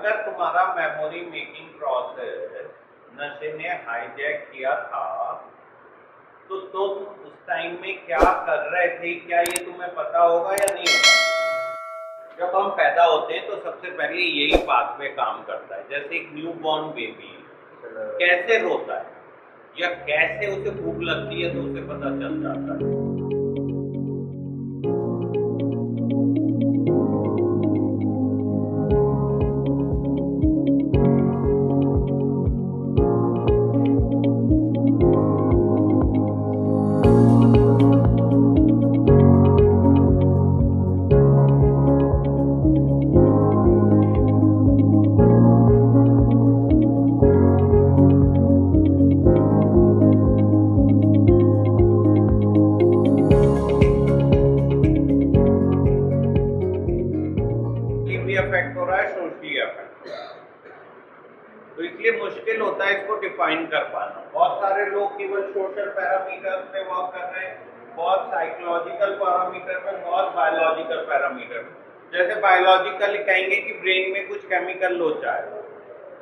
अगर तुम्हारा memory making process नशे ने हाईजैक किया था तो तुम उस टाइम में क्या कर रहे थे, क्या ये तुम्हें पता होगा या नहीं होगा? जब हम पैदा होते हैं तो सबसे पहले यही पाथवे काम करता है। जैसे एक न्यू बॉर्न बेबी कैसे रोता है या कैसे उसे भूख लगती है तो उसे पता चल जाता है। इफेक्ट हो रहा है, सोशली इफेक्ट हो रहा है, तो इसलिए मुश्किल होता है इसको डिफाइन कर पाना। बहुत सारे लोग केवल सोशल पैरामीटर्स पे वर्क कर रहे हैं, बहुत साइकोलॉजिकल पैरामीटर पे, बहुत बायोलॉजिकल पैरामीटर। जैसे बायोलॉजिकल कहेंगे कि ब्रेन में कुछ केमिकल लोचा है,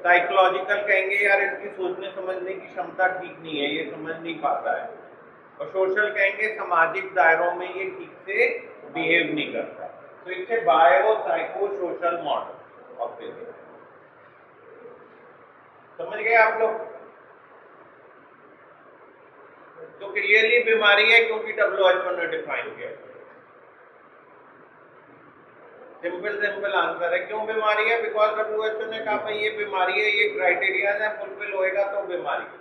साइकोलॉजिकल कहेंगे यार इसकी सोचने समझने की क्षमता ठीक नहीं है, ये समझ नहीं पाता है, और सोशल कहेंगे सामाजिक दायरों में ये ठीक से बिहेव नहीं करता। तो इसे bio psycho social model of behaviour. समझ गए आप लोग? तो क्लियरली बीमारी है क्योंकि WHO ने डिफाइन किया। सिंपल आंसर है क्यों बीमारी है, बिकॉज WHO ने कहा भाई ये बीमारी है, ये क्राइटेरिया है, फुलफिल होएगा तो बीमारी है।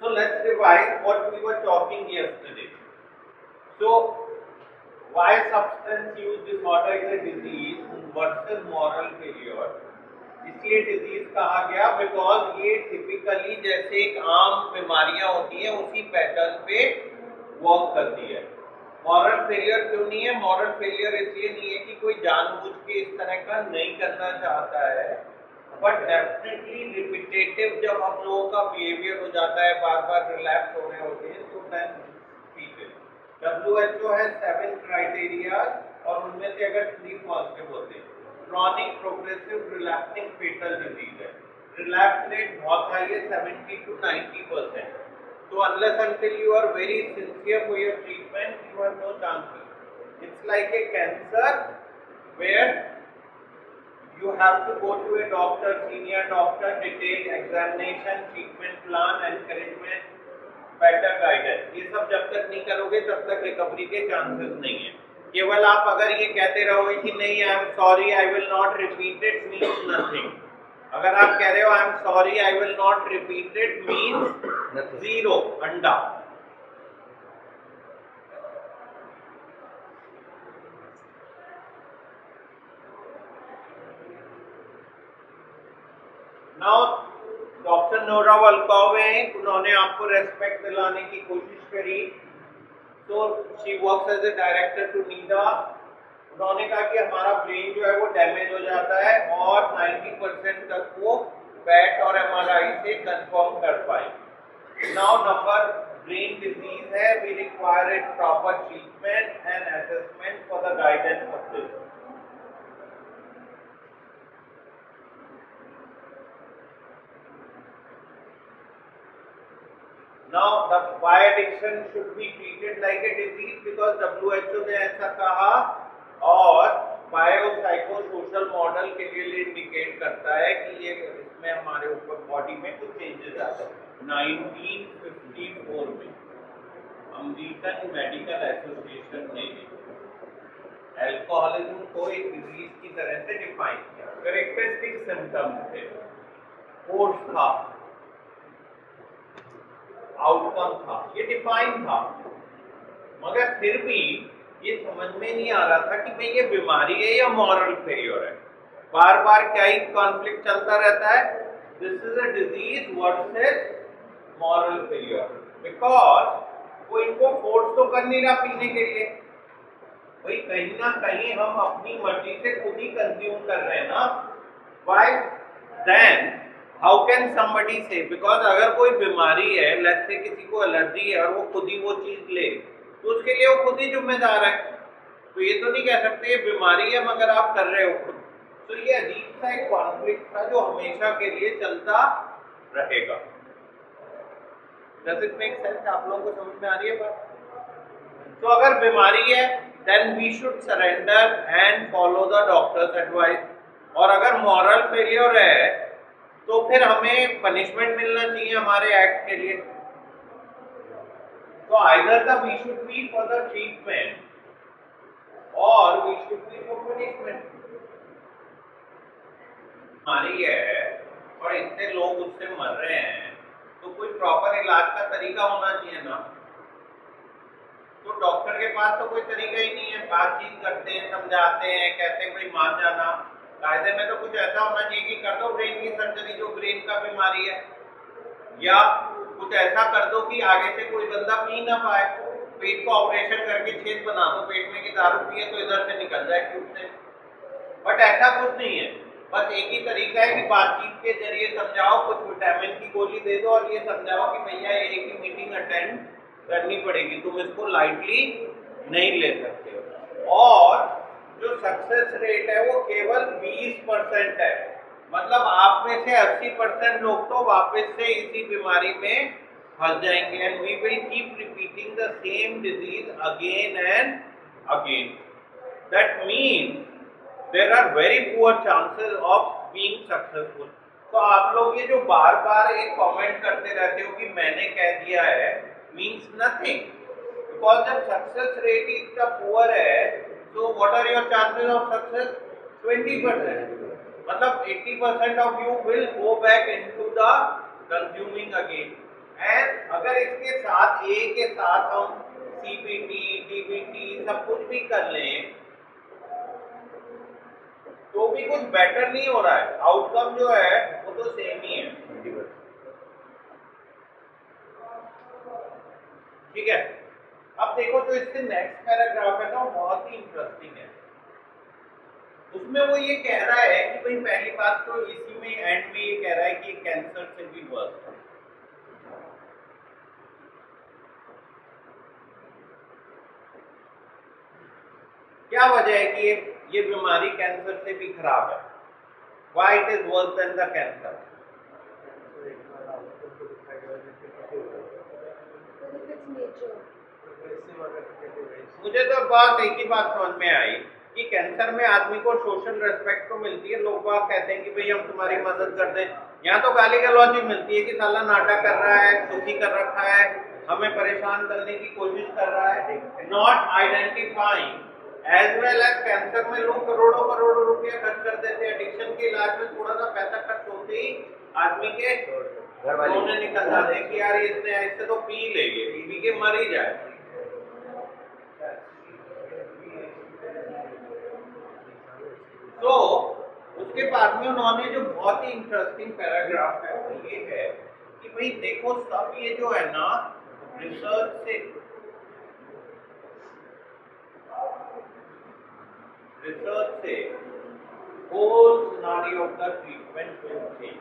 So let's revise what we were talking yesterday. So why substance use disorder is a disease versus moral failure? इसलिए डिजीज कहा गया बिकॉज ये टिपिकली जैसे एक आम बीमारियां होती हैं उसी पैटर्न पे वर्क करती है। मॉरल फेलियर क्यों नहीं है? मॉरल फेलियर इसलिए नहीं है कि कोई जानबूझ के इस तरह का नहीं करना चाहता है, बट डेफिनेटली रिपीटेटिव जब हम लोगों का बिहेवियर हो जाता है, बार बार रिलैप्स हो रहे होते हैं, तो देन ठीक है। WHO है 7 क्राइटेरिया और उनमें से अगर 3 पॉजिटिव होते हैं। Chronic progressive relapsing fatal disease है, रिलैप्स रेट बहुत हाई है, 70 to 90%। तो unless until you are very sincere for your treatment, you have no chances. It's like a cancer where you have to go to a doctor, senior doctor, detailed examination, treatment plan, encouragement, better guidance. ये सब जब तक नहीं करोगे तब तक recovery के chances नहीं है। केवल आप अगर ये कहते रहोगे कि नहीं I am sorry I will not repeat it means nothing. अगर आप कह रहे हो I am sorry I will not repeat it means zero, अंडा। नाउ डॉक्टर नोरा वल्कोव हैं, उन्होंने आपको रेस्पेक्ट दिलाने की कोशिश करी। तो she works as a director to NIDA. उन्होंने कहा कि हमारा ब्रेन जो है वो डैमेज हो जाता है और 90% तक वो पैट और MRI से कंफर्म कर पाए। नाउ नंबर ब्रेन डिजीज है, we require a proper treatment and assessment for the guidance of this. Now, the why addiction should be treated like a disease because WHO ने ऐसा कहा और biopsychosocial model के लिए indicate करता है कि ये इसमें हमारे ऊपर बॉडी में कुछ चेंजेस आते हैं। 1954 में अमेरिकन मेडिकल एसोसिएशन ने अल्कोहलिज्म को एक डिजीज की तरह से डिफाइन किया। कैरेक्टरिस्टिक सिम्टम्स थे, कोर्स था, आउटकम था, ये डिफाइन था, मगर फिर भी ये समझ में नहीं आ रहा था कि भाई ये बीमारी है या मॉरल फेलियर है। बार बार क्या ही कॉन्फ्लिक्ट चलता रहता है, this is a disease versus moral failure, because वो इनको फोर्स तो कर नहीं रहा पीने के लिए। भाई कहीं ना कहीं हम अपनी मर्जी से खुद ही कंज्यूम कर रहे हैं ना। Why then how can somebody say, because अगर कोई बीमारी है, लेट्स से किसी को एलर्जी है और वो खुद ही वो चीज ले, तो उसके लिए वो खुद ही जिम्मेदार है। तो ये तो नहीं कह सकते ये बीमारी है मगर आप कर रहे हो। तो ये अजीब सा एक कॉन्फ्लिक्ट था जो हमेशा के लिए चलता रहेगा। Does it make sense? आप लोगों को समझ में आ रही है बात? तो अगर बीमारी है then we should surrender and follow the doctor's advice। और अगर मॉरल फेलियर है तो फिर हमें पनिशमेंट मिलना चाहिए हमारे एक्ट के लिए। तो either the we should be for the treatment or we should be for punishment। बीमारी है और इतने लोग उससे मर रहे हैं तो कोई प्रॉपर इलाज का तरीका होना चाहिए ना। तो डॉक्टर के पास तो कोई तरीका ही नहीं है, बातचीत करते हैं, समझाते हैं, कहते हैं भाई मान जाना। कायदे में तो कुछ ऐसा होना चाहिए कि कर दो ब्रेन की सर्जरी जो ब्रेन का बीमारी है, या कुछ ऐसा कर दो कि आगे से कोई बंदा पी ना पाए, पेट को ऑपरेशन करके छेद बना दो पेट में कि दारू पिए तो इधर से निकल जाए ट्यूब से। बट ऐसा कुछ नहीं है, बस एक ही तरीका है कि बातचीत के जरिए समझाओ, कुछ विटामिन की गोली दे दो और ये समझाओ कि भैया ये की मीटिंग अटेंड करनी पड़ेगी, तुम इसको लाइटली नहीं ले सकते। और जो सक्सेस रेट है वो केवल 20% है, मतलब आप में से 80% लोग तो वापस से इसी बीमारी में फंस जाएंगे। And we will keep repeating the same disease again and again. That means there are very poor chances of being successful. तो आप लोग ये जो बार बार एक कमेंट करते रहते हो कि मैंने कह दिया है, means nothing, because जब success rate इतना poor है so what are your chances of success? 20%। मतलब 80% of you will go back into the consuming again। and अगर इसके साथ A के साथ हम CBT, DBT सब कुछ भी कर लें तो भी कुछ बेटर नहीं हो रहा है, आउटकम जो है वो तो सेम ही है। ठीक है, अब देखो जो इससे नेक्स्ट पैराग्राफ है ना वो बहुत ही इंटरेस्टिंग है। उसमें वो ये कह रहा है कि भाई पहली बात तो इसी में एंड में ये कह रहा है कि कैंसर से भी वर्स है। क्या वजह है कि ये बीमारी कैंसर से भी खराब है? Why it is worse than the cancer? मुझे तो बात एक ही बात समझ में आई कि कैंसर में आदमी को सोशल रेस्पेक्ट तो मिलती है, लोग बात कहते हैं कि भाई हम तुम्हारी मदद कर दें। यहाँ तो गाली गलौज मिलती है कि साला नाटक कर रहा है, दुखी कर रखा है, हमें परेशान करने की कोशिश कर रहा है। Not identifying as well as cancer में लोग करोड़ों करोड़ों रुपया खर्च कर देते हैं। एडिक्शन के इलाज में थोड़ा सा पैसा खर्च होते ही आदमी के घर वाले निकल जाते हैं कि यार इसने इससे तो पी लेंगे, पी के मर ही जाए। तो उसके बाद में उन्होंने जो बहुत ही इंटरेस्टिंग पैराग्राफ है वो ये है कि भाई देखो सब ये जो है ना रिसर्च से होल सिनेरियो का ट्रीटमेंट विल चेंज,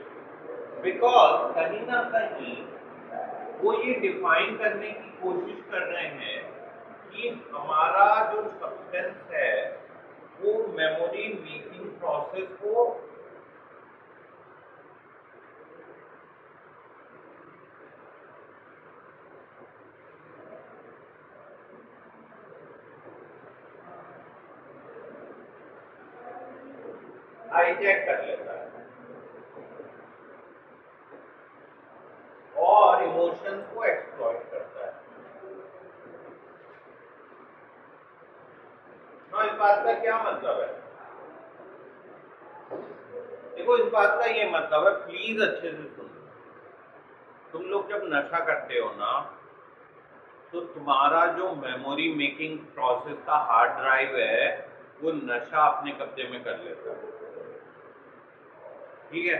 बिकॉज कहीं ना कहीं वो ये डिफाइन करने की कोशिश कर रहे हैं कि हमारा जो सब्सटेंस है वो मेमोरी मेकिंग प्रोसेस को हाईजैक कर लेता है और इमोशंस को एक्सप्लॉइट करता है। हाँ, इस बात का क्या मतलब है? देखो इस बात का ये मतलब है, प्लीज अच्छे से सुनो। तुम लोग जब नशा करते हो ना तो तुम्हारा जो मेमोरी मेकिंग प्रोसेस का हार्ड ड्राइव है वो नशा अपने कब्जे में कर लेता है। ठीक है,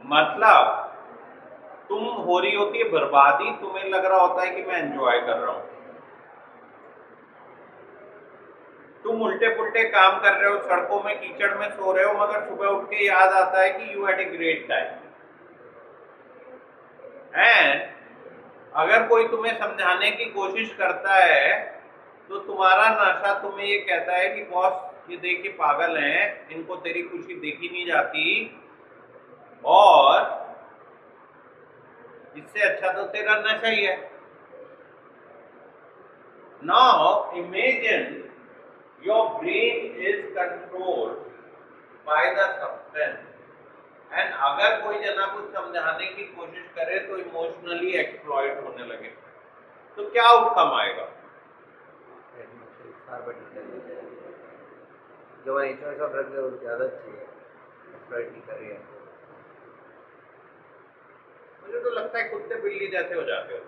मतलब तुम हो रही होती है बर्बादी, तुम्हें लग रहा होता है कि मैं एंजॉय कर रहा हूं। तुम उल्टे पुल्टे काम कर रहे हो, सड़कों में कीचड़ में सो रहे हो, मगर सुबह उठ के याद आता है कि you had a great time. And अगर कोई तुम्हें समझाने की कोशिश करता है तो तुम्हारा नशा तुम्हें ये कहता है कि बॉस ये देखिए पागल हैं, इनको तेरी खुशी देखी नहीं जाती, और इससे अच्छा तो तेरा नशा ही है। Now imagine your brain is controlled by the substance, and अगर कोई जना कुछ समझाने की कोशिश करे तो इमोशनली एक्सप्लॉइट होने लगे, तो क्या आउटकम आएगा? जो नेचर ऑफ ड्रग है उसकी आदत है, एक्सप्लॉइट नहीं कर रही है। मुझे तो लगता है कुत्ते बिल्ली जैसे हो जाते हो,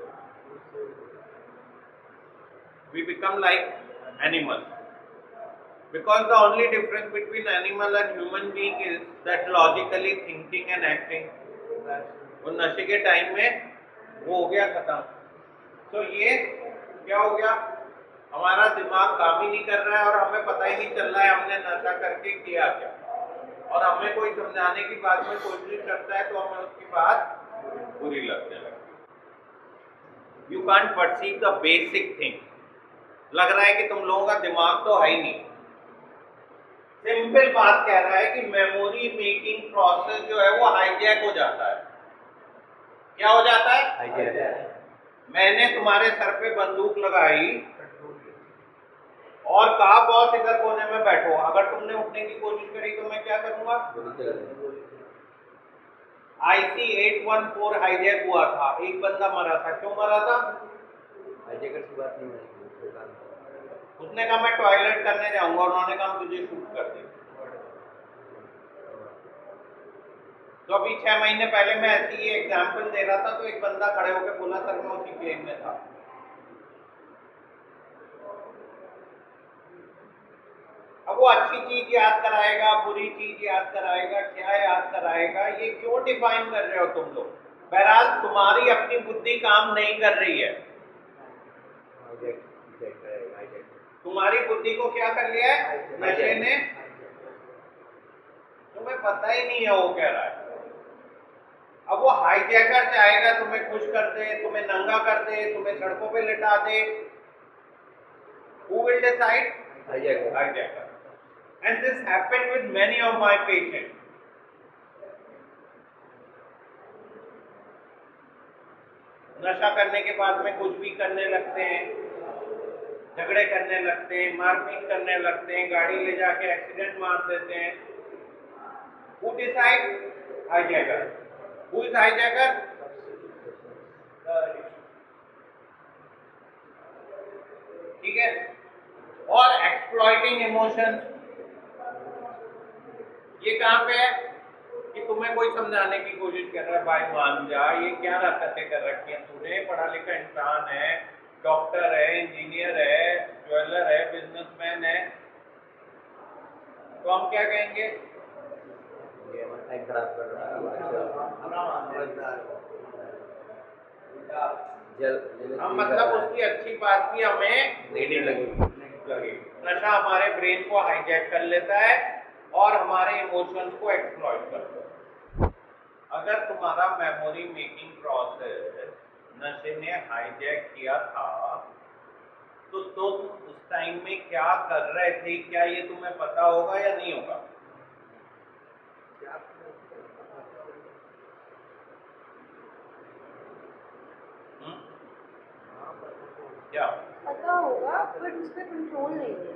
we become like animal, because the only difference between animal and human being is that logically thinking and acting, वो नशे के टाइम में वो हो गया खत्म। तो ये क्या हो गया, हमारा दिमाग काम ही नहीं कर रहा है और हमें पता ही नहीं चल रहा है हमने नशा करके किया क्या, और हमें कोई समझाने की बात में कोशिश करता है तो हमें उसकी बात बुरी लगने लगती। You can't perceive the basic thing. लग रहा है कि तुम लोगों का दिमाग तो है ही नहीं। सिंपल बात कह रहा है कि मेमोरी मेकिंग प्रोसेस जो है वो हाईजैक हो जाता है। क्या हो जाता है? हाईजैक। मैंने तुम्हारे सर पे बंदूक लगाई और कहा बॉस इधर कोने में बैठो, अगर तुमने उठने की कोशिश करी तो मैं क्या करूंगा? IC-814 हाईजैक हुआ था, एक बंदा मरा था। क्यों मरा था? हाईजैकर की बात नहीं है, उसने कहा मैं टॉयलेट करने जाऊंगा, उन्होंने कहा तुझे शूट कर दे। तो अभी 6 महीने पहले मैं ऐसी ही एग्जाम्पल दे रहा था तो एक बंदा खड़े होकर बोला सर मैं उसी प्लेन में था। अब वो अच्छी चीज याद कराएगा, बुरी चीज याद कराएगा, क्या याद कराएगा, ये क्यों डिफाइन कर रहे हो तुम लोग? बहरहाल तुम्हारी अपनी बुद्धि काम नहीं कर रही है। तुम्हारी बुद्धि को क्या कर लिया है नशे ने? तुम्हें पता ही नहीं है वो कह रहा है। अब वो हाईजैकर चाहेगा तुम्हें खुश कर दे, तुम्हें नंगा कर दे, तुम्हें सड़कों पे लिटा दे। Who will decide? Hijacker. And this happened with many of my patients. नशा करने के बाद में कुछ भी करने लगते हैं, झगड़े करने लगते हैं, मारपीट करने लगते हैं, गाड़ी ले जाके एक्सीडेंट मार देते हैं। Who decide? Hijacker. Who is hijacker? ठीक है। और एक्सप्लॉइटिंग इमोशन ये कहां पे है कि तुम्हें कोई समझाने की कोशिश कर रहा है, भाई मान जा, ये क्या हरकतें कर रखी हैं तूने, पढ़ा लिखा इंसान है, डॉक्टर है, इंजीनियर है, ज्वेलर है, बिजनेसमैन है, तो हम क्या कहेंगे? हम मतलब उसकी अच्छी बात भी हमें देने लगे। नशा हमारे ब्रेन को हाईजैक कर लेता है और हमारे इमोशंस को एक्सप्लॉइट करता है। अगर तुम्हारा मेमोरी मेकिंग प्रोसेस नशे ने हाईजैक किया था तो तुम उस टाइम में क्या कर रहे थे, क्या ये तुम्हें पता होगा या नहीं होगा? क्या पता होगा बट उस पर कंट्रोल नहीं है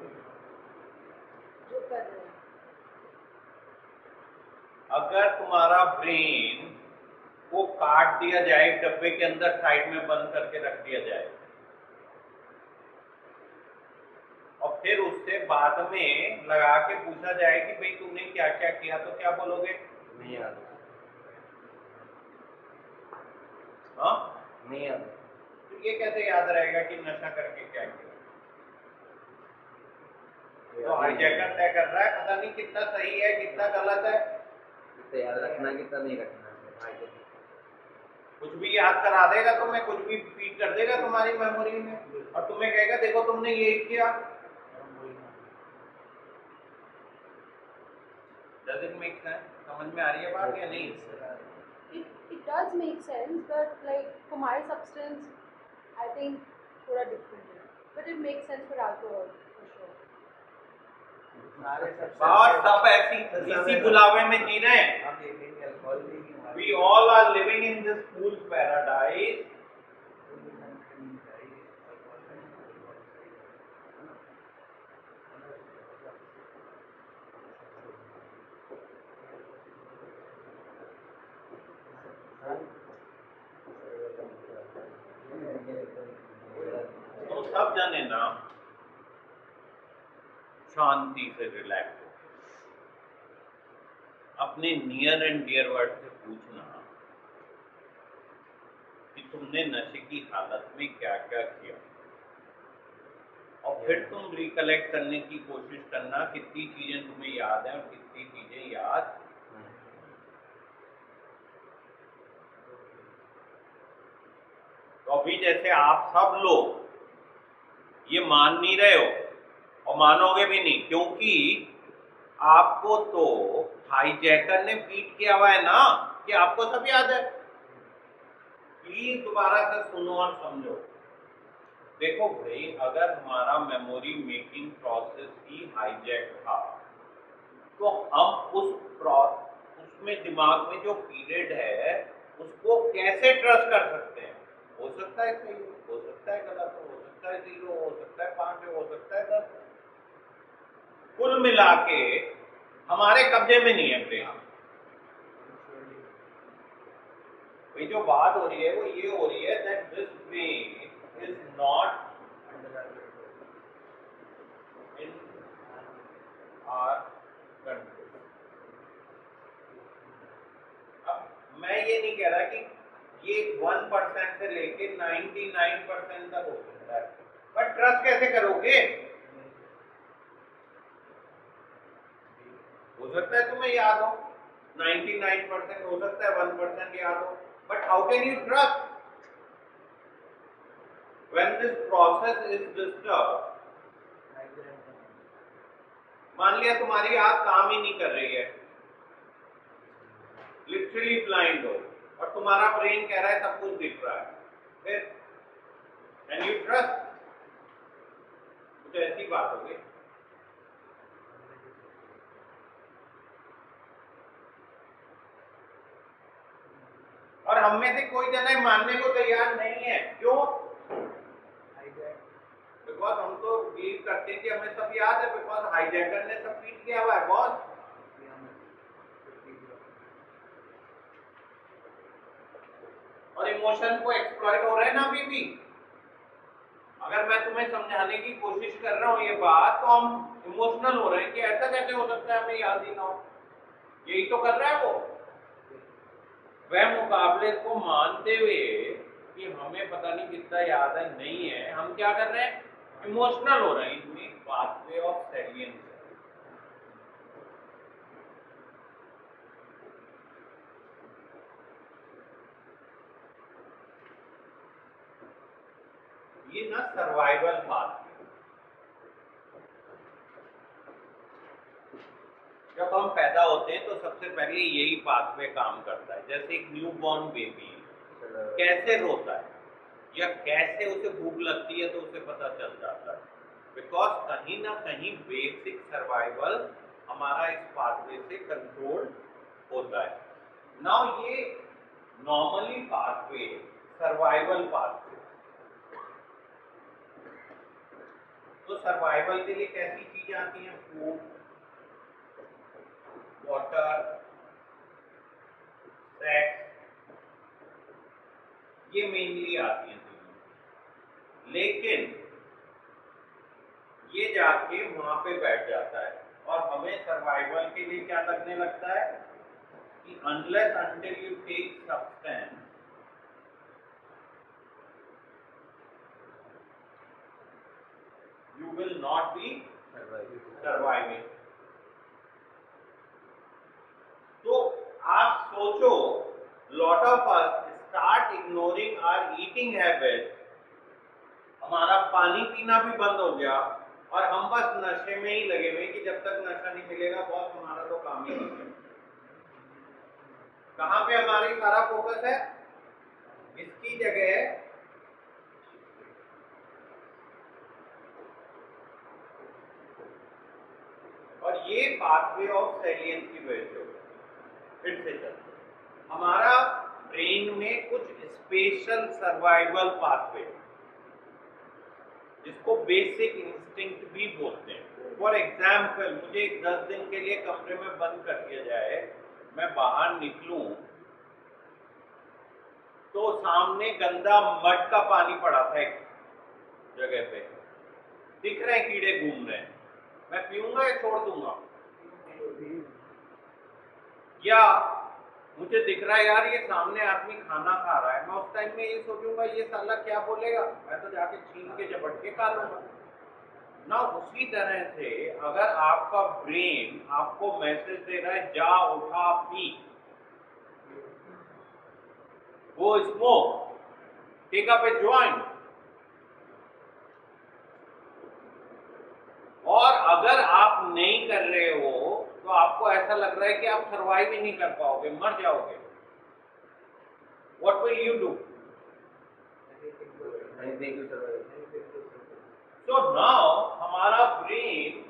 जो कर रहे हैं। अगर तुम्हारा ब्रेन को काट दिया जाए, डब्बे के अंदर साइड में बंद करके रख दिया जाए और फिर उससे बाद में लगा के पूछा जाए कि भाई तुमने क्या क्या किया, तो क्या बोलोगे? नहीं याद। हाँ नहीं याद। तो ये कैसे याद रहेगा कि नशा करके क्या किया? तो हाईजैकर तय कर रहा है, पता नहीं कितना सही है कितना गलत है, कितना याद रखना कितना नहीं रखना। कुछ भी याद करा देगा तुम्हें, कुछ भी फीड कर देगा तुम्हारी मेमोरी में और तुम्हें कहेगा देखो तुमने ये किया। Does it make sense? समझ में आ रही है बात या नहीं? It does make sense but like for my substance I think थोड़ा different है। But it makes sense for alcohol, for sure. सारे बहुत सब ऐसी इसी बुलावे में जी रहे हैं. हम देखेंगे अल्कोहल भी नहीं हमारे We all are living in this fool paradise. तो सब जाने ना शांति से रिलैक्स हो, अपने नियर एंड डियर वर्ड से पूछना कि तुमने नशे की हालत में क्या क्या किया, और फिर तुम रिकलेक्ट करने की कोशिश करना कितनी चीजें तुम्हें याद है और कितनी चीजें याद. तो अभी जैसे आप सब लोग ये मान नहीं रहे हो और मानोगे भी नहीं, क्योंकि आपको तो हाईजैकर ने फीड किया हुआ है ना कि आपको सब याद है. प्लीज दोबारा से सुनो और समझो. देखो भाई, अगर हमारा मेमोरी मेकिंग प्रोसेस ही हाईजैक था तो हम उसमें दिमाग में जो पीरियड है उसको कैसे ट्रस्ट कर सकते हैं? हो सकता है सही हो सकता है गलत हो सकता है 0 हो सकता है 5 हो सकता है 10. कुल मिला के हमारे कब्जे में नहीं है ब्रेन. ये जो बात हो रही है वो ये हो रही है that this brain is not in our control. अब मैं ये नहीं कह रहा कि ये 1% से लेके 99% तक हो सकता है, बट ट्रस्ट कैसे करोगे? हो सकता है तुम्हें याद हो 99%, हो सकता है 1% याद हो, but how can you trust when this process is disturbed? मान लिया तुम्हारी आंख काम ही नहीं कर रही है, लिटरली ब्लाइंड हो, और तुम्हारा ब्रेन कह रहा है सब कुछ दिख रहा है, फिर कैन यू ट्रस्ट? तो ऐसी बात होगी. और हम में से कोई जना मानने को तैयार नहीं है. क्यों? बिकॉज हम तो बिलीव करते हैं कि हमें सब याद है, बिकॉज हाईजैकर ने सब फीड किया हुआ है बॉस. और इमोशन को एक्सप्लॉइट हो रहे हैं ना अभी भी. अगर मैं तुम्हें समझाने की कोशिश कर रहा हूं ये बात, तो हम इमोशनल हो रहे हैं कि ऐसा कैसे हो सकता है हमें याद ही ना हो. यही तो कर रहा है वो. वह मुकाबले को मानते हुए कि हमें पता नहीं कितना याद है नहीं है, हम क्या कर रहे हैं? इमोशनल हो रहे हैं. इसमें पाथवे ऑफ सैलियंस. ये ना सर्वाइवल पाथ. जब हम पैदा होते हैं तो सबसे पहले यही पाथवे काम करता है. जैसे एक न्यू बॉर्न बेबी कैसे रोता है या कैसे उसे भूख लगती है तो उसे पता चल जाता है, बिकॉज कहीं ना कहीं बेसिक सर्वाइवल हमारा इस पाथवे से कंट्रोल होता है. नाउ ये नॉर्मली पाथवे सर्वाइवल पाथवे. तो सर्वाइवल के लिए कैसी चीजें आती हैं? फूड, वाटर, सेक्स, ये मेनली आती हैं. लेकिन ये जाके वहां पे बैठ जाता है और हमें सर्वाइवल के लिए क्या लगने लगता है कि unless until you take substance you will not be surviving. तो आप सोचो, lot of us start ignoring our eating habits. हमारा पानी पीना भी बंद हो गया और हम बस नशे में ही लगे हुए कि जब तक नशा नहीं मिलेगा बॉस हमारा तो काम ही नहीं है. कहाँ पे हमारी सारा फोकस है? इसकी जगह ये पाथवे ऑफ सैलियंस की वजह से होता है। फिर से चलते, हमारा ब्रेन में कुछ स्पेशल सर्वाइवल पाथवे, जिसको बेसिक इंस्टिंक्ट भी बोलते हैं। फॉर एग्जाम्पल, मुझे 10 दिन के लिए कमरे में बंद कर दिया जाए, मैं बाहर निकलूं तो सामने गंदा मड का पानी पड़ा था एक जगह पे, दिख रहे हैं कीड़े घूम रहे हैं, मैं पीऊंगा या छोड़ दूंगा? या मुझे दिख रहा है यार ये सामने आदमी खाना खा रहा है, मैं उस टाइम में ये सोचूंगा ये साला क्या बोलेगा, मैं तो जाके छीन के झपट के खा लूंगा ना। उसी तरह से अगर आपका ब्रेन आपको मैसेज दे रहा है जा उठा पी, वो smoke, take up a joint, और अगर आप नहीं कर रहे हो तो आपको ऐसा लग रहा है कि आप सर्वाइव ही नहीं कर पाओगे, मर जाओगे, what will you do? So now हमारा ब्रेन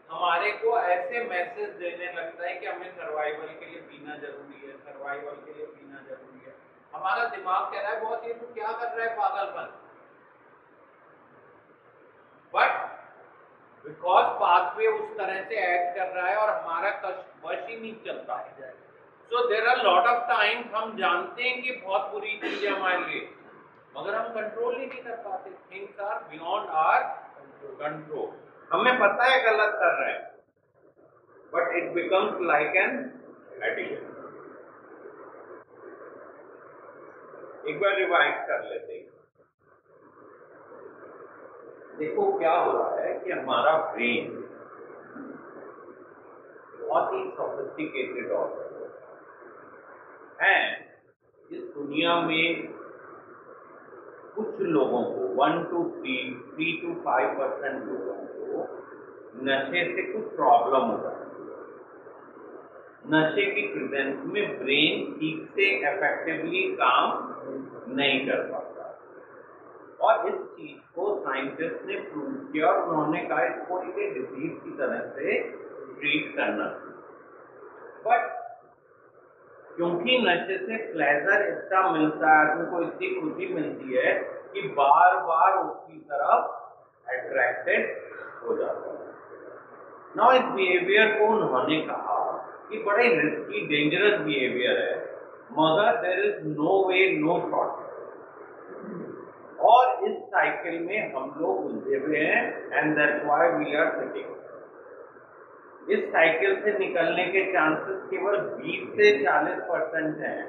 हमारे को ऐसे मैसेज देने लगता है कि हमें सर्वाइवल के लिए पीना जरूरी है, सर्वाइवल के लिए पीना जरूरी है। हमारा दिमाग कह रहा है बहुत, ये तू क्या कर रहा है पागलपन, बट बिकॉज पाथवे उस तरह से एक्ट कर रहा है और हमारा वश ही नहीं चलता है। So there are lot of times हम जानते हैं कि बहुत बुरी चीज है हमारे लिए, मगर हम कंट्रोल ही नहीं कर पाते। Things are beyond our control, हमें पता है गलत कर रहे हैं, but it becomes like an addiction. एक बार रिवाइज कर लेते हैं। देखो क्या हो रहा है कि हमारा ब्रेन बहुत ही सोफिस्टिकेटेड ऑर्गन है। इस दुनिया में कुछ लोगों को 1 to 3 to 5% लोगों को नशे से कुछ प्रॉब्लम हो जाती है। नशे की प्रेजेंस में ब्रेन ठीक से इफेक्टिवली काम नहीं कर पाता, और इस चीज को साइंटिस्ट ने प्रूव किया और उन्होंने कहा इसको एक डिजीज की तरह से ट्रीट करना। बट क्योंकि नशे से प्लेजर इतना मिलता है, आदमी को इतनी खुशी मिलती है कि बार बार उसकी तरफ अट्रैक्टेड हो जाता है। नाउ इस बिहेवियर को उन्होंने कहा कि बड़े रिस्की डेंजरस बिहेवियर है, मगर there is no way no shortcut, और इस साइकिल में हम लोग उलझे हुए हैं, and that's why we are sitting. इस साइकिल से निकलने के चांसेस केवल 20 से 40% हैं,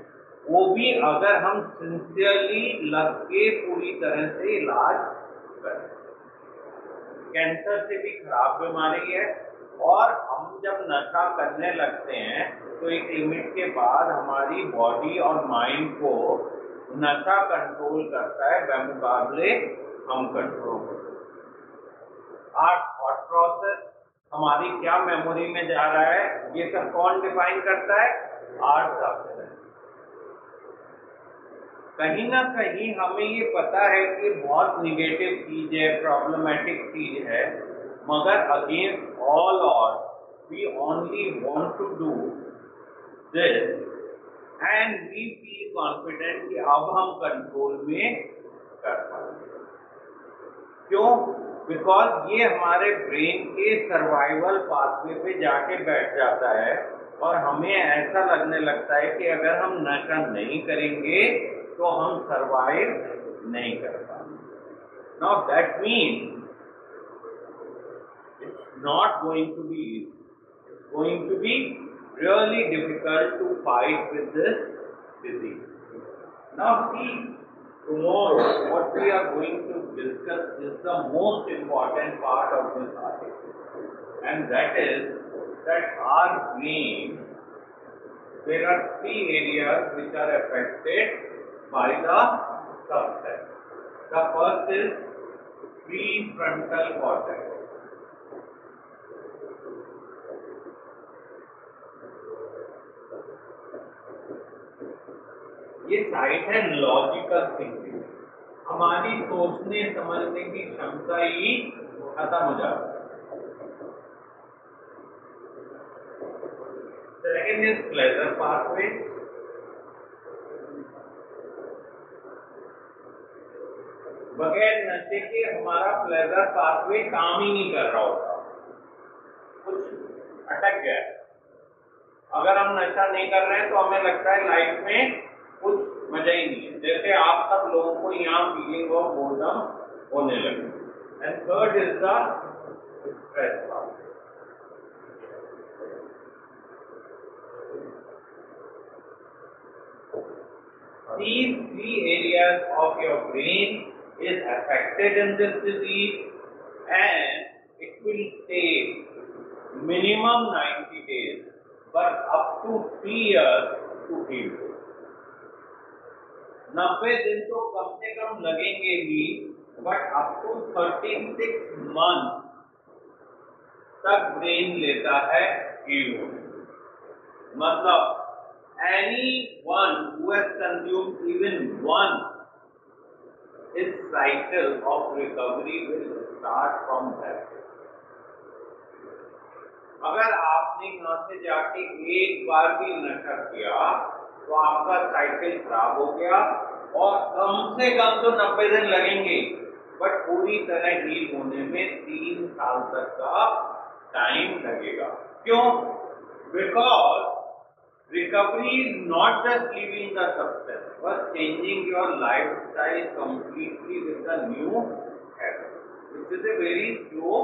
वो भी अगर हम सिंसियरली लग के पूरी तरह से इलाज करें। कैंसर से भी खराब बीमारी है, और हम जब नशा करने लगते हैं तो एक लिमिट के बाद हमारी बॉडी और माइंड को नशा कंट्रोल करता है बेमुकाबले हम कंट्रोल करते हैं। आर थॉट प्रोसेस, हमारी क्या मेमोरी में जा रहा है, ये सब कौन डिफाइन करता है? Our substance. कहीं ना कहीं हमें ये पता है कि बहुत निगेटिव चीज है, प्रॉब्लमेटिक चीज है, मगर against all odds we only want to do this and we feel confident कि अब हम कंट्रोल में कर पाएंगे। क्यों? बिकॉज ये हमारे ब्रेन के सर्वाइवल पाथवे पे जाके बैठ जाता है, और हमें ऐसा लगने लगता है कि अगर हम नशा नहीं करेंगे तो हम सर्वाइव नहीं कर पाएंगे। Now that means it's not going to be easy. It's going to be really difficult to fight with this disease. Now see, tomorrow what we are going to discuss is the most important part of this article, and that is that our brain, there are 3 areas which are affected by the substance. The first is prefrontal cortex. ये site है logical thinking, हमारी सोचने समझने की क्षमता ही खत्म हो जाती है। Second is pleasure pathway. बगैर नशे के हमारा प्लेजर पाथवे काम ही नहीं कर रहा होता, कुछ अटक गया है। अगर हम नशा नहीं कर रहे हैं तो हमें लगता है लाइफ में कुछ मजा ही नहीं है, जैसे आप सब लोगों को यहाँ फीलिंग ऑफ बोर्डम होने लगे। And third is the stress pathway. These three areas of your brain is affected in this disease, and it will take minimum 90 days, but up to 3 years to heal. 90 दिन तो कम से कम लगेंगे ही, but up to 36 months तक brain लेता है heal होने। मतलब anyone who has consumed even one, his cycle of recovery will start from that. अगर आपने यहाँ से जाके एक बार भी नशा किया तो आपका साइकिल खराब हो गया, और कम से कम तो 90 दिन लगेंगे, बट पूरी तरह हील होने में 3 साल तक का टाइम लगेगा। क्यों? Because recovery is not just leaving the substance, but changing your lifestyle completely with a new habit, which is a very slow